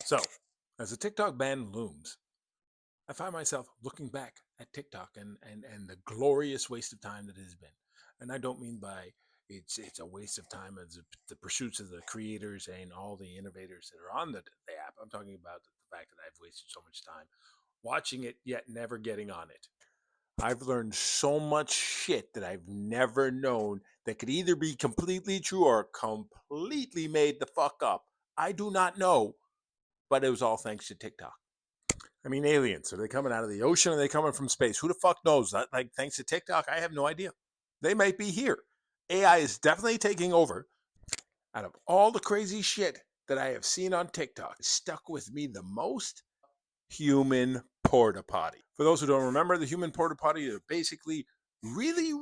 So, as the TikTok ban looms, I find myself looking back at TikTok and the glorious waste of time that it has been. And I don't mean by it's a waste of time as the pursuits of the creators and all the innovators that are on the app. I'm talking about the fact that I've wasted so much time watching it yet never getting on it. I've learned so much shit that I've never known that could either be completely true or completely made the fuck up. I do not know, but it was all thanks to TikTok. I mean, aliens. Are they coming out of the ocean? Or are they coming from space? Who the fuck knows? Like, thanks to TikTok, I have no idea. They might be here. AI is definitely taking over. Out of all the crazy shit that I have seen on TikTok, stuck with me the most, human porta potty. For those who don't remember, the human porta potty are basically really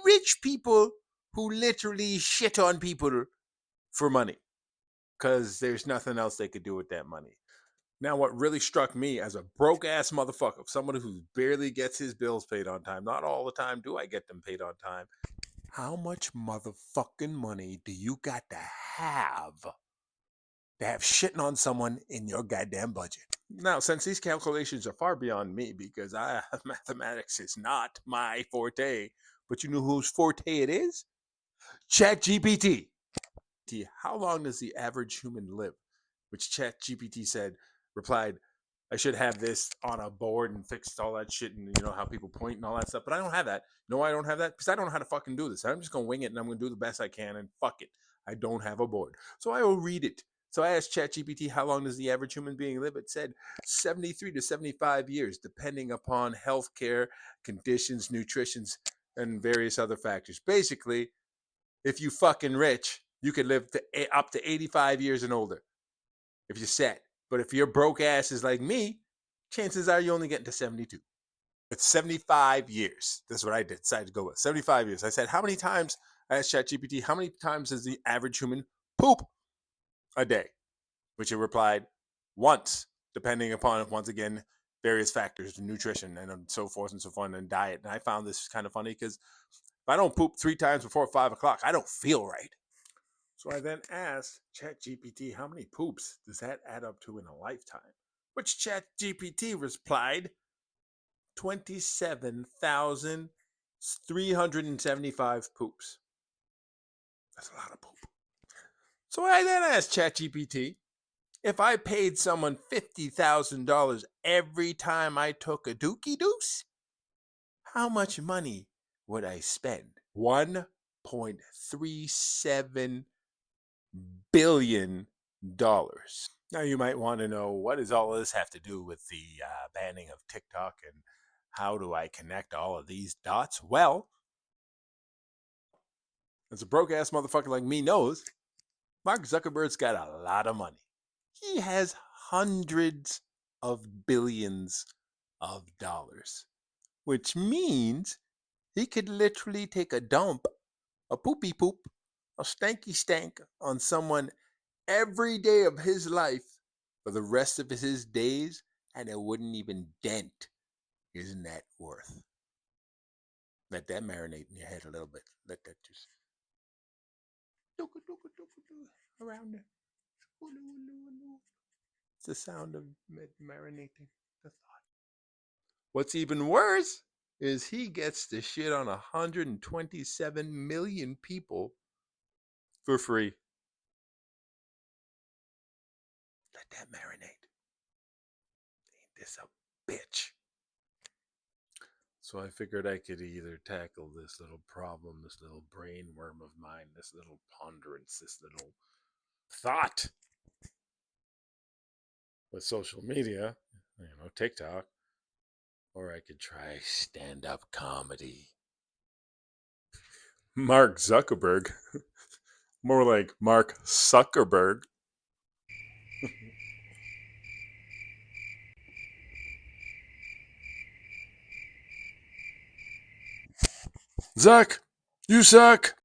rich people who literally shit on people for money because there's nothing else they could do with that money. Now, what really struck me as a broke ass motherfucker, someone who barely gets his bills paid on time, not all the time do I get them paid on time. How much motherfucking money do you got to have shitting on someone in your goddamn budget? Now, since these calculations are far beyond me because mathematics is not my forte, but you know whose forte it is? ChatGPT. How long does the average human live? Which ChatGPT replied, I should have this on a board and fixed all that shit and you know how people point and all that stuff. But I don't have that. You know why I don't have that? Because I don't know how to fucking do this. I'm just gonna wing it and I'm gonna do the best I can and fuck it. I don't have a board. So I will read it. So I asked ChatGPT how long does the average human being live? It said 73 to 75 years, depending upon healthcare, conditions, nutrition, and various other factors. Basically, if you fucking rich, you could live up to 85 years and older if you're set. But if your broke ass is like me, chances are you only getting to 72. It's 75 years. That's what I decided to go with. 75 years. I said, how many times, I asked ChatGPT, how many times does the average human poop a day? Which it replied, once, depending upon, once again, various factors, nutrition and so forth and so on, and diet. And I found this kind of funny because if I don't poop 3 times before 5 o'clock, I don't feel right. So I then asked ChatGPT, how many poops does that add up to in a lifetime? Which ChatGPT replied, 27,375 poops. That's a lot of poop. So I then asked ChatGPT, if I paid someone $50,000 every time I took a dookie deuce, how much money would I spend? $1.37 billion. Now you might want to know, what does all this have to do with the banning of TikTok and how do I connect all of these dots? Well, as a broke ass motherfucker like me knows, Mark Zuckerberg's got a lot of money. He has hundreds of billions of dollars, which means he could literally take a dump, a poopy poop, a stanky stank on someone every day of his life for the rest of his days, and it wouldn't even dent his net worth. Let that marinate in your head a little bit. Let that just around there. It's the sound of marinating the thought. What's even worse is he gets to shit on 127 million people for free. Let that marinate. Ain't this a bitch? So I figured I could either tackle this little problem, this little brain worm of mine, this little ponderance, this little thought with social media, TikTok, or I could try stand up comedy. Mark Zuckerberg. More like Mark Zuckerberg. Zuck, you suck.